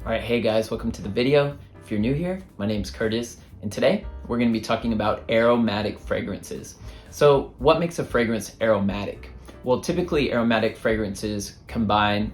All right, hey guys, welcome to the video. If you're new here, my name's Curtis, and today we're gonna be talking about aromatic fragrances. So what makes a fragrance aromatic? Well, typically aromatic fragrances combine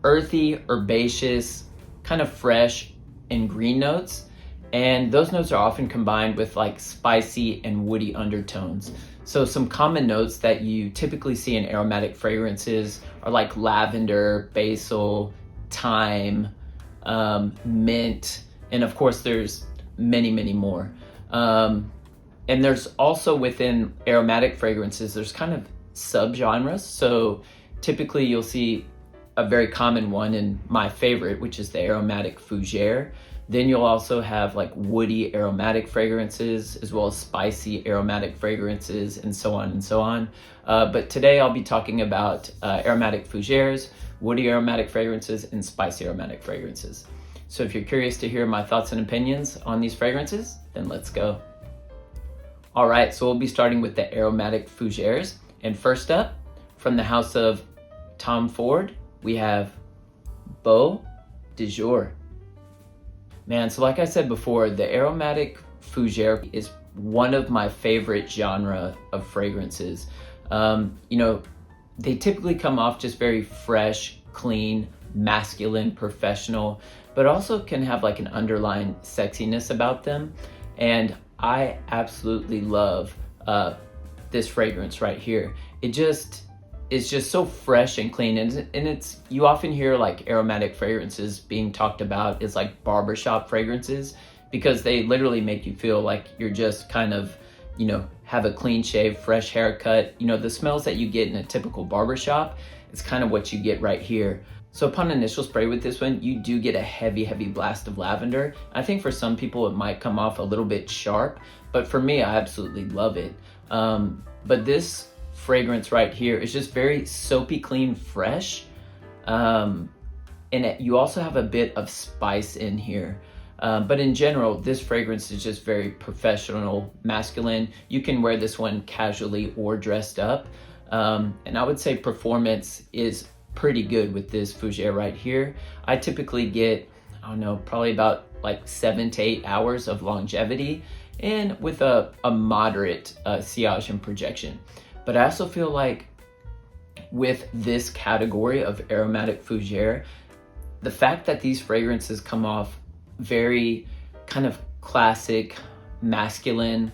earthy, herbaceous, kind of fresh and green notes, and those notes are often combined with like spicy and woody undertones. So some common notes that you typically see in aromatic fragrances are like lavender, basil, thyme, mint, and of course there's many more. And there's also within aromatic fragrances, there's kind of subgenres. So typically you'll see a very common one and my favorite, which is the aromatic fougere. Then you'll also have like woody aromatic fragrances, as well as spicy aromatic fragrances, and so on and so on. But today I'll be talking about aromatic fougeres, woody aromatic fragrances, and spicy aromatic fragrances. So if you're curious to hear my thoughts and opinions on these fragrances, then let's go. All right, so we'll be starting with the aromatic fougeres. And first up, from the house of Tom Ford, we have Beau de Jour. Man, so like I said before, the aromatic fougere is one of my favorite genre of fragrances. They typically come off just very fresh, clean, masculine, professional, but also can have like an underlying sexiness about them. And I absolutely love this fragrance right here. It's just so fresh and clean, and it's, you often hear like aromatic fragrances being talked about as like barbershop fragrances, because they literally make you feel like you're just kind of, have a clean shave, fresh haircut. The smells that you get in a typical barbershop, it's kind of what you get right here. So upon initial spray with this one, you do get a heavy blast of lavender. I think for some people it might come off a little bit sharp, but for me, I absolutely love it. But this fragrance right here is just very soapy, clean, fresh. And you also have a bit of spice in here. But in general, this fragrance is just very professional, masculine. You can wear this one casually or dressed up. And I would say performance is pretty good with this fougere right here. I typically get, probably about like 7 to 8 hours of longevity, and with a moderate sillage and projection. But I also feel like with this category of aromatic fougere, the fact that these fragrances come off very kind of classic, masculine,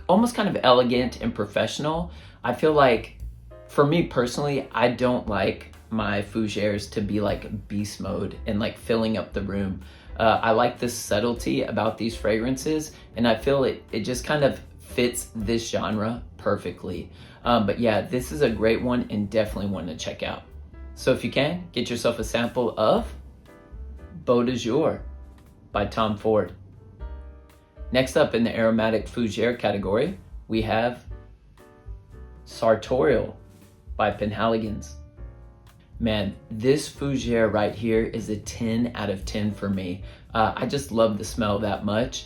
almost kind of elegant and professional, I feel like, for me personally, I don't like my fougeres to be like beast mode and like filling up the room. I like the subtlety about these fragrances, and I feel it just kind of fits this genre perfectly. But yeah, this is a great one and definitely one to check out. So if you can, get yourself a sample of Beau de Jour by Tom Ford. Next up in the aromatic fougere category, we have Sartorial by Penhaligon. Man, this fougere right here is a 10 out of 10 for me. I just love the smell that much.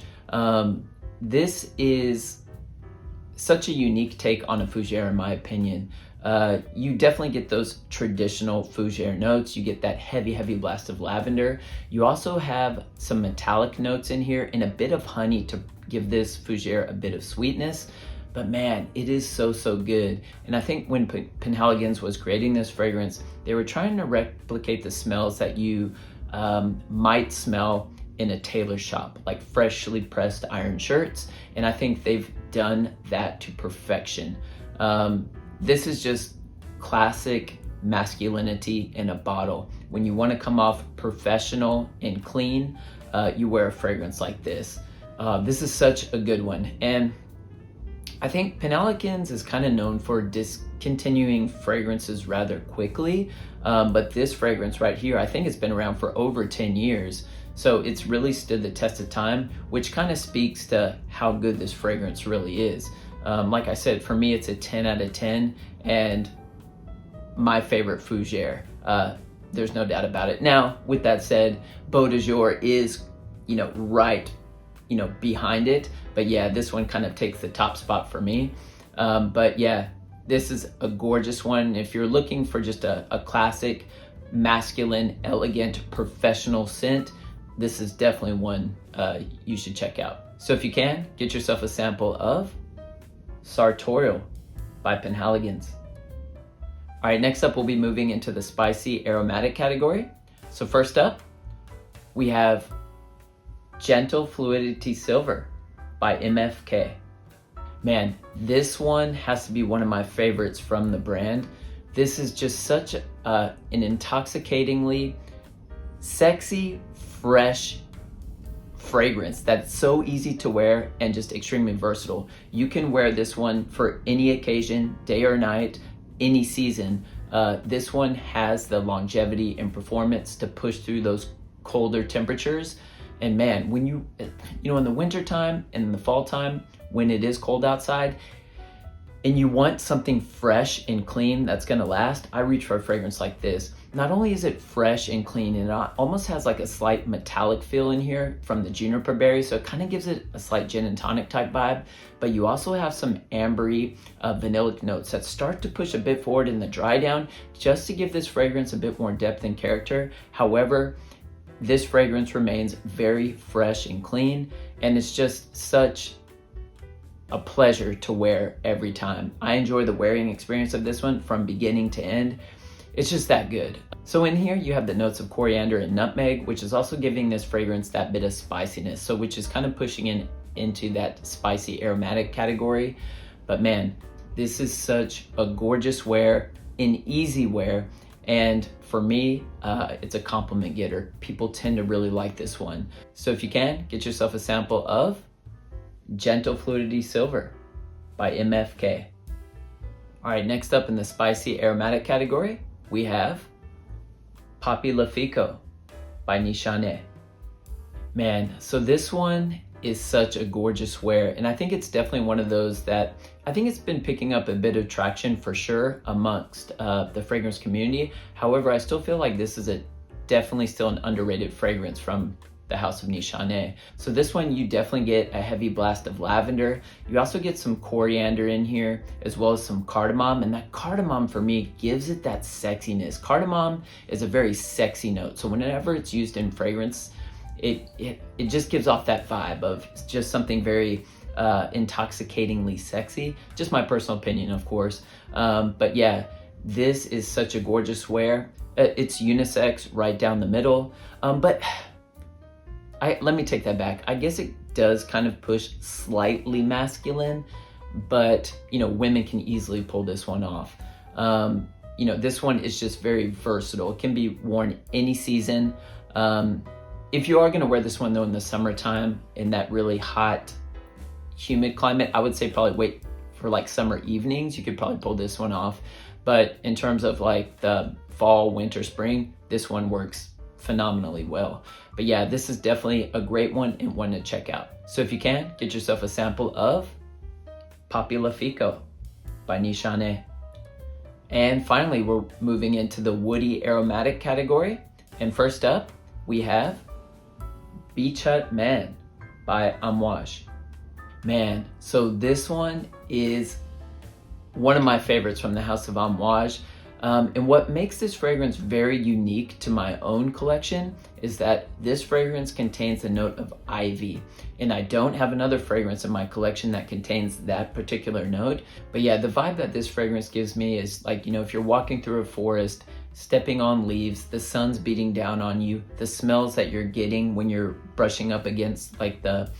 This is such a unique take on a fougere, in my opinion. You definitely get those traditional fougere notes. You get that heavy blast of lavender. You also have some metallic notes in here and a bit of honey to give this fougere a bit of sweetness. But man, it is so good. And I think when Penhaligon was creating this fragrance, they were trying to replicate the smells that you might smell in a tailor shop, like freshly pressed iron shirts. And I think they've done that to perfection. This is just classic masculinity in a bottle. When you want to come off professional and clean, you wear a fragrance like this. This is such a good one. And I think Penhaligon is kind of known for discontinuing fragrances rather quickly, but this fragrance right here, I think it's been around for over 10 years. So it's really stood the test of time, which kind of speaks to how good this fragrance really is. Like I said, for me, it's a 10 out of 10 and my favorite fougere. There's no doubt about it. Now, with that said, Beau de Jour is, right behind it. But yeah, this one kind of takes the top spot for me. But yeah, this is a gorgeous one. If you're looking for just a classic masculine, elegant, professional scent, this is definitely one you should check out. So if you can, get yourself a sample of Sartorial by Penhaligon. All right, next up we'll be moving into the spicy aromatic category. So first up, we have Gentle Fluidity Silver by MFK. Man, this one has to be one of my favorites from the brand. This is just such an intoxicatingly sexy, fresh fragrance that's so easy to wear and just extremely versatile. You can wear this one for any occasion, day or night, any season. This one has the longevity and performance to push through those colder temperatures. And man, when you know, in the winter time and in the fall time, when it is cold outside and you want something fresh and clean that's gonna last, I reach for a fragrance like this. Not only is it fresh and clean, and it almost has like a slight metallic feel in here from the juniper berry, so it kind of gives it a slight gin and tonic type vibe, but you also have some ambery vanillic notes that start to push a bit forward in the dry down just to give this fragrance a bit more depth and character. However, this fragrance remains very fresh and clean, and it's just such a pleasure to wear every time. I enjoy the wearing experience of this one from beginning to end. It's just that good. So in here you have the notes of coriander and nutmeg, which is also giving this fragrance that bit of spiciness, so which is kind of pushing into that spicy aromatic category. But man, this is such a gorgeous wear, an easy wear, and for me, it's a compliment getter. People tend to really like this one. So if you can, get yourself a sample of Gentle Fluidity Silver by MFK. All right, next up in the spicy aromatic category, we have Papilefiko by Nishane. Man, so this one is such a gorgeous wear, and I think it's definitely one of those that I think it's been picking up a bit of traction for sure amongst the fragrance community. However, I still feel like this is definitely still an underrated fragrance from the house of Nishane. So this one, you definitely get a heavy blast of lavender. You also get some coriander in here, as well as some cardamom, and that cardamom for me gives it that sexiness. Cardamom is a very sexy note, so whenever it's used in fragrance, it just gives off that vibe of just something very intoxicatingly sexy. Just my personal opinion, of course. But yeah, this is such a gorgeous wear. It's unisex right down the middle, but let me take that back. I guess it does kind of push slightly masculine, but you know, women can easily pull this one off. You know, this one is just very versatile. It can be worn any season. If you are gonna wear this one though in the summertime, in that really hot, humid climate, I would say probably wait for like summer evenings. You could probably pull this one off. But in terms of like the fall, winter, spring, this one works phenomenally well. But yeah, this is definitely a great one and one to check out. So if you can, get yourself a sample of Papilefiko by Nishane. And finally, we're moving into the woody aromatic category. And first up, we have Beach Hut Man by Amouage. Man, so this one is one of my favorites from the house of Amouage. And what makes this fragrance very unique to my own collection is that this fragrance contains a note of ivy. And I don't have another fragrance in my collection that contains that particular note. But yeah, the vibe that this fragrance gives me is like, you know, if you're walking through a forest, stepping on leaves, the sun's beating down on you, the smells that you're getting when you're brushing up against like the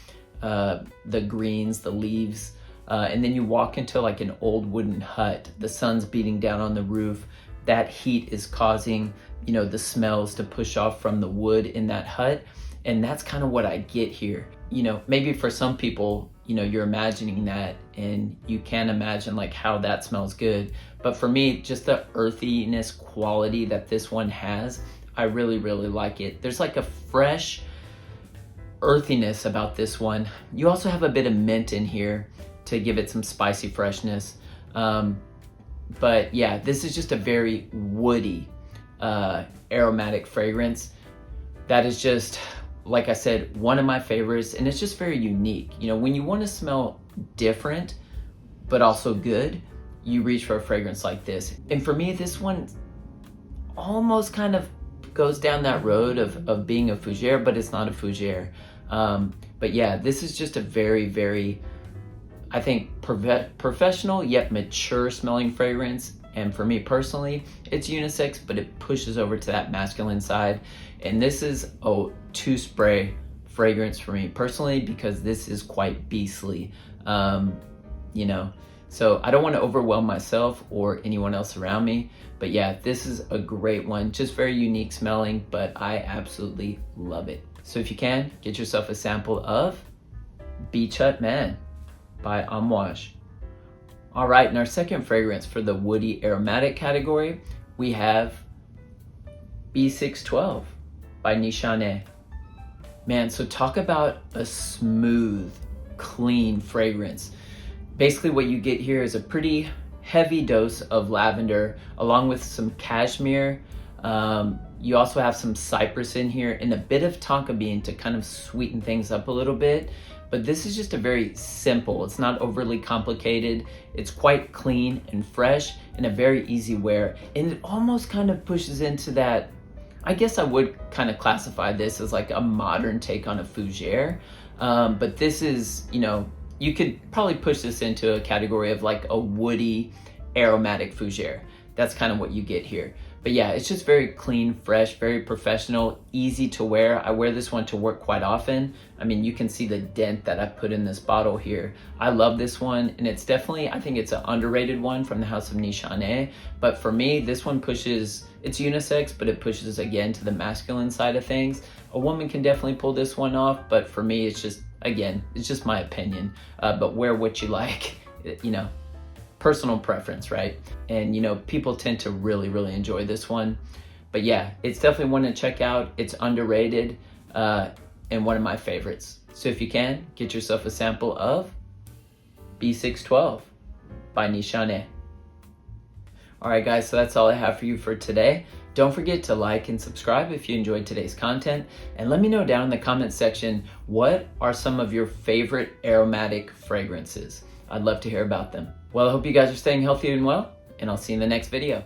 greens, the leaves, and then you walk into like an old wooden hut, the sun's beating down on the roof, that heat is causing, you know, the smells to push off from the wood in that hut. And that's kind of what I get here. You know, maybe for some people, you know, you're imagining that and you can't imagine like how that smells good. But for me, just the earthiness quality that this one has, I really, really like it. There's like a fresh earthiness about this one. You also have a bit of mint in here to give it some spicy freshness. But yeah, this is just a very woody, aromatic fragrance that is just, like I said, one of my favorites, and it's just very unique. You know, when you want to smell different, but also good, you reach for a fragrance like this. And for me, this one almost kind of goes down that road of being a fougere, but it's not a fougere. But yeah, this is just a very, very, I think, professional yet mature smelling fragrance. And for me personally, it's unisex, but it pushes over to that masculine side. And this is a 2-spray fragrance for me personally, because this is quite beastly, you know. So I don't want to overwhelm myself or anyone else around me. But yeah, this is a great one. Just very unique smelling, but I absolutely love it. So if you can, get yourself a sample of Beach Hut Man by Amouage. All right, in our second fragrance for the woody aromatic category, we have B612 by Nishane. Man, so talk about a smooth, clean fragrance. Basically what you get here is a pretty heavy dose of lavender along with some cashmere. You also have some cypress in here and a bit of tonka bean to kind of sweeten things up a little bit. But this is just a very simple, it's not overly complicated. It's quite clean and fresh and a very easy wear. And it almost kind of pushes into that, I guess I would kind of classify this as like a modern take on a fougere. But this is, you know, you could probably push this into a category of like a woody aromatic fougere. That's kind of what you get here. But yeah, it's just very clean, fresh, very professional, easy to wear. I wear this one to work quite often. I mean, you can see the dent that I put in this bottle here. I love this one, and it's definitely, I think it's an underrated one from the house of Nishane. But for me, this one pushes, it's unisex, but it pushes again to the masculine side of things. A woman can definitely pull this one off, but for me, it's just, again, it's just my opinion. But wear what you like, you know. Personal preference, right? And you know, people tend to really, really enjoy this one. But yeah, it's definitely one to check out. It's underrated and one of my favorites. So if you can, get yourself a sample of B612 by Nishane. All right, guys, so that's all I have for you for today. Don't forget to like and subscribe if you enjoyed today's content. And let me know down in the comment section, what are some of your favorite aromatic fragrances? I'd love to hear about them. Well, I hope you guys are staying healthy and well, and I'll see you in the next video.